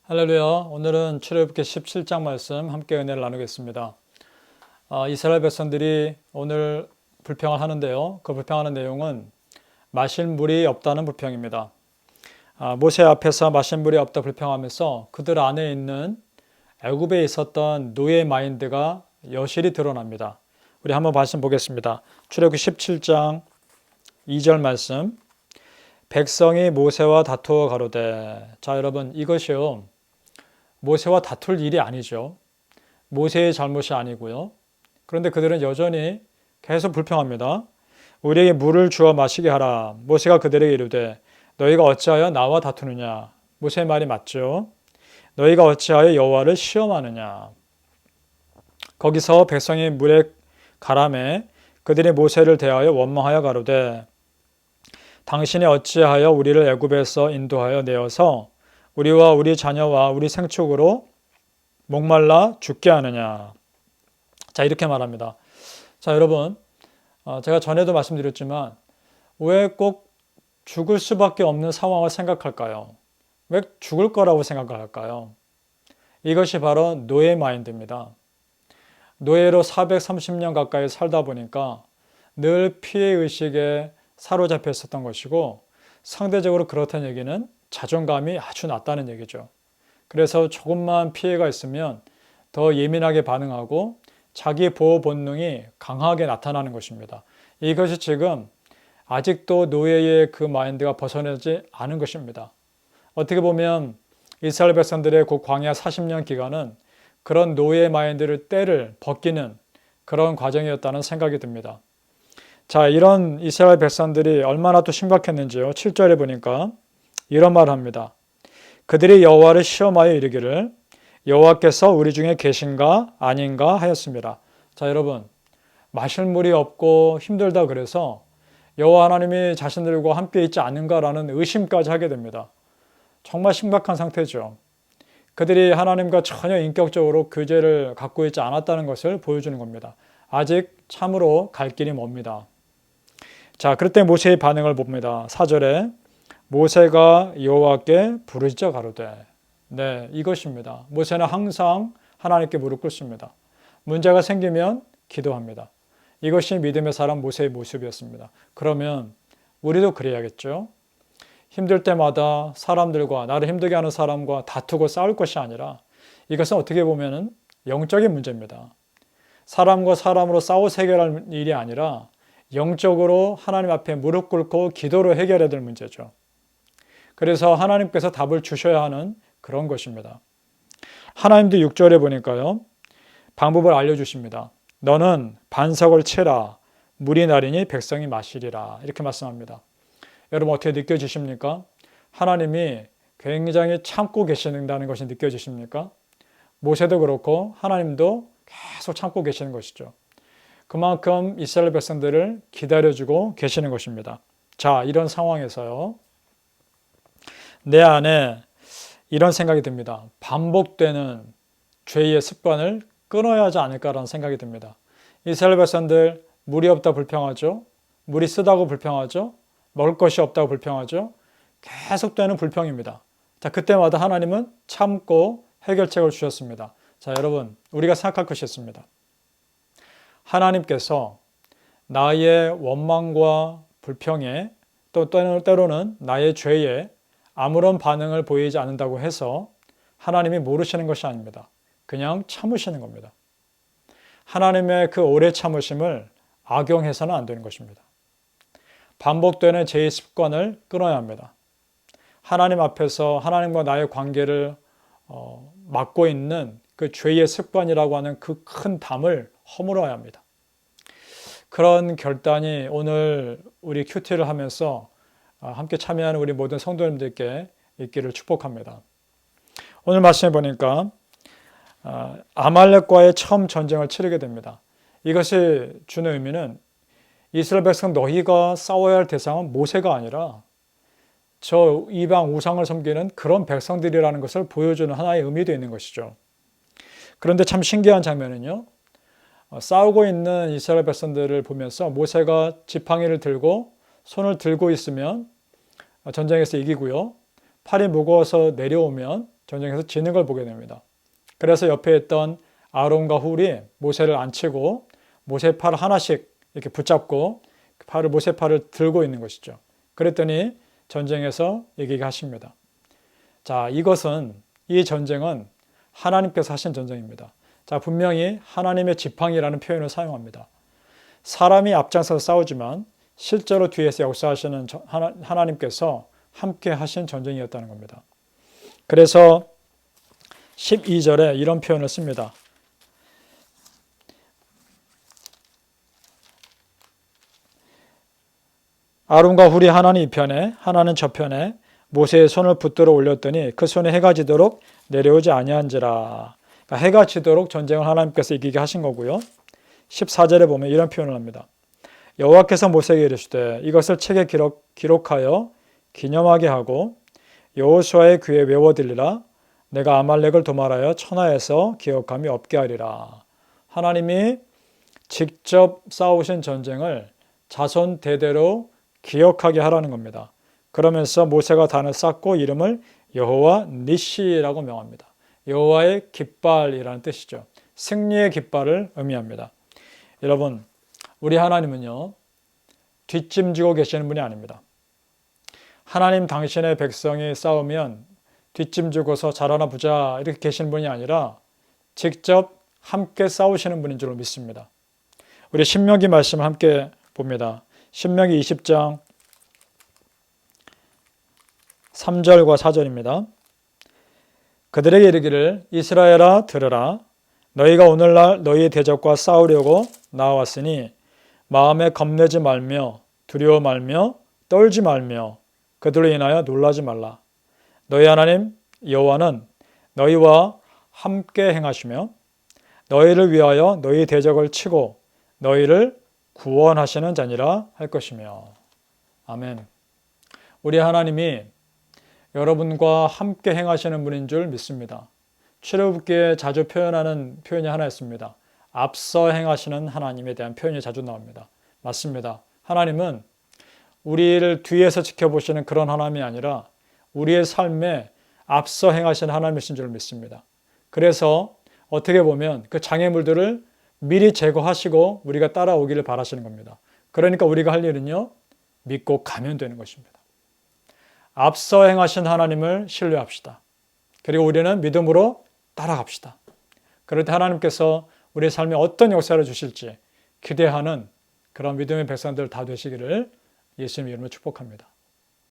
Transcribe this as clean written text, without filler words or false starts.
할렐루야. 오늘은 출애굽기 17장 말씀 함께 은혜를 나누겠습니다. 이스라엘 백성들이 오늘 불평을 하는데요. 그 불평하는 내용은 마실 물이 없다는 불평입니다. 모세 앞에서 마실 물이 없다 불평하면서 그들 안에 있는 애굽에 있었던 노예 마인드가 여실히 드러납니다. 우리 한번 말씀 보겠습니다. 출애굽기 17장 2절 말씀. 백성이 모세와 다투어 가로되. 자, 여러분, 이것이요, 모세와 다툴 일이 아니죠. 모세의 잘못이 아니고요. 그런데 그들은 여전히 계속 불평합니다. 우리에게 물을 주어 마시게 하라. 모세가 그들에게 이르되 너희가 어찌하여 나와 다투느냐. 모세의 말이 맞죠. 너희가 어찌하여 여호와를 시험하느냐. 거기서 백성이 물에 가라매 그들이 모세를 대하여 원망하여 가로되 당신이 어찌하여 우리를 애굽에서 인도하여 내어서 우리와 우리 자녀와 우리 생축으로 목말라 죽게 하느냐. 자, 이렇게 말합니다. 자, 여러분, 제가 전에도 말씀드렸지만 왜 꼭 죽을 수밖에 없는 상황을 생각할까요? 왜 죽을 거라고 생각을 할까요? 이것이 바로 노예 마인드입니다. 노예로 430년 가까이 살다 보니까 늘 피해의식에 사로잡혀 있었던 것이고, 상대적으로 그렇다는 얘기는 자존감이 아주 낮다는 얘기죠. 그래서 조금만 피해가 있으면 더 예민하게 반응하고 자기 보호 본능이 강하게 나타나는 것입니다. 이것이 지금 아직도 노예의 그 마인드가 벗어나지 않은 것입니다. 어떻게 보면 이스라엘 백성들의 그 광야 40년 기간은 그런 노예 마인드를 때를 벗기는 그런 과정이었다는 생각이 듭니다. 자, 이런 이스라엘 백성들이 얼마나 또 심각했는지요. 7절에 보니까 이런 말을 합니다. 그들이 여호와를 시험하여 이르기를 여호와께서 우리 중에 계신가 아닌가 하였습니다. 자, 여러분, 마실 물이 없고 힘들다 그래서 여호와 하나님이 자신들과 함께 있지 않은가라는 의심까지 하게 됩니다. 정말 심각한 상태죠. 그들이 하나님과 전혀 인격적으로 교제를 갖고 있지 않았다는 것을 보여주는 겁니다. 아직 참으로 갈 길이 멉니다. 자, 그럴 때 모세의 반응을 봅니다. 4절에 모세가 여호와께 부르짖어 가로되. 네, 이것입니다. 모세는 항상 하나님께 무릎 꿇습니다. 문제가 생기면 기도합니다. 이것이 믿음의 사람 모세의 모습이었습니다. 그러면 우리도 그래야겠죠. 힘들 때마다 사람들과, 나를 힘들게 하는 사람과 다투고 싸울 것이 아니라 이것은 어떻게 보면 영적인 문제입니다. 사람과 사람으로 싸워 해결할 일이 아니라 영적으로 하나님 앞에 무릎 꿇고 기도로 해결해야 될 문제죠. 그래서 하나님께서 답을 주셔야 하는 그런 것입니다. 하나님도 6절에 보니까요, 방법을 알려주십니다. 너는 반석을 채라. 물이 나리니 백성이 마시리라. 이렇게 말씀합니다. 여러분, 어떻게 느껴지십니까? 하나님이 굉장히 참고 계신다는 것이 느껴지십니까? 모세도 그렇고 하나님도 계속 참고 계시는 것이죠. 그만큼 이스라엘 백성들을 기다려주고 계시는 것입니다. 자, 이런 상황에서요, 내 안에 이런 생각이 듭니다. 반복되는 죄의 습관을 끊어야 하지 않을까라는 생각이 듭니다. 이스라엘 백성들 물이 없다 불평하죠. 물이 쓰다고 불평하죠. 먹을 것이 없다고 불평하죠. 계속되는 불평입니다. 자, 그때마다 하나님은 참고 해결책을 주셨습니다. 자, 여러분, 우리가 생각할 것이 있습니다. 하나님께서 나의 원망과 불평에 또 때로는 나의 죄에 아무런 반응을 보이지 않는다고 해서 하나님이 모르시는 것이 아닙니다. 그냥 참으시는 겁니다. 하나님의 그 오래 참으심을 악용해서는 안 되는 것입니다. 반복되는 죄의 습관을 끊어야 합니다. 하나님 앞에서 하나님과 나의 관계를 막고 있는 그 죄의 습관이라고 하는 그 큰 담을 허물어야 합니다. 그런 결단이 오늘 우리 큐티를 하면서 함께 참여하는 우리 모든 성도님들께 있기를 축복합니다. 오늘 말씀해 보니까 아말렉과의 처음 전쟁을 치르게 됩니다. 이것이 주는 의미는 이스라엘 백성 너희가 싸워야 할 대상은 모세가 아니라 저 이방 우상을 섬기는 그런 백성들이라는 것을 보여주는 하나의 의미도 있는 것이죠. 그런데 참 신기한 장면은요, 싸우고 있는 이스라엘 백성들을 보면서 모세가 지팡이를 들고 손을 들고 있으면 전쟁에서 이기고요, 팔이 무거워서 내려오면 전쟁에서 지는 걸 보게 됩니다. 그래서 옆에 있던 아론과 훌이 모세를 앉히고 모세 팔을 하나씩 이렇게 붙잡고 모세 팔을 들고 있는 것이죠. 그랬더니 전쟁에서 이기게 하십니다. 자, 이 전쟁은 하나님께서 하신 전쟁입니다. 자, 분명히 하나님의 지팡이라는 표현을 사용합니다. 사람이 앞장서서 싸우지만 실제로 뒤에서 역사하시는 하나님께서 함께 하신 전쟁이었다는 겁니다. 그래서 12절에 이런 표현을 씁니다. 아론과 훌이 하나는 이편에 하나는 저편에 모세의 손을 붙들어 올렸더니 그 손에 해가 지도록 내려오지 아니한지라. 그러니까 해가 지도록 전쟁을 하나님께서 이기게 하신 거고요. 14절에 보면 이런 표현을 합니다. 여호와께서 모세에게 이르시되 이것을 책에 기록하여 기념하게 하고 여호수아의 귀에 외워들리라. 내가 아말렉을 도말하여 천하에서 기억함이 없게 하리라. 하나님이 직접 싸우신 전쟁을 자손 대대로 기억하게 하라는 겁니다. 그러면서 모세가 단을 쌓고 이름을 여호와 니시라고 명합니다. 여호와의 깃발이라는 뜻이죠. 승리의 깃발을 의미합니다. 여러분, 우리 하나님은요, 뒷짐지고 계시는 분이 아닙니다. 하나님 당신의 백성이 싸우면 뒷짐지고서 잘하나 보자 이렇게 계시는 분이 아니라 직접 함께 싸우시는 분인 줄 믿습니다. 우리 신명기 말씀 함께 봅니다. 신명기 20장 3절과 4절입니다. 그들에게 이르기를 이스라엘아 들으라. 너희가 오늘날 너희의 대적과 싸우려고 나왔으니 마음에 겁내지 말며 두려워 말며 떨지 말며 그들로 인하여 놀라지 말라. 너희 하나님 여호와는 너희와 함께 행하시며 너희를 위하여 너희 대적을 치고 너희를 구원하시는 자니라 할 것이며. 아멘. 우리 하나님이 여러분과 함께 행하시는 분인 줄 믿습니다. 출애굽기에 자주 표현하는 표현이 하나 있습니다. 앞서 행하시는 하나님에 대한 표현이 자주 나옵니다. 맞습니다. 하나님은 우리를 뒤에서 지켜보시는 그런 하나님이 아니라 우리의 삶에 앞서 행하시는 하나님이신 줄 믿습니다. 그래서 어떻게 보면 그 장애물들을 미리 제거하시고 우리가 따라오기를 바라시는 겁니다. 그러니까 우리가 할 일은요, 믿고 가면 되는 것입니다. 앞서 행하신 하나님을 신뢰합시다. 그리고 우리는 믿음으로 따라갑시다. 그럴 때 하나님께서 우리의 삶에 어떤 역사를 주실지 기대하는 그런 믿음의 백성들 다 되시기를 예수님의 이름으로 축복합니다.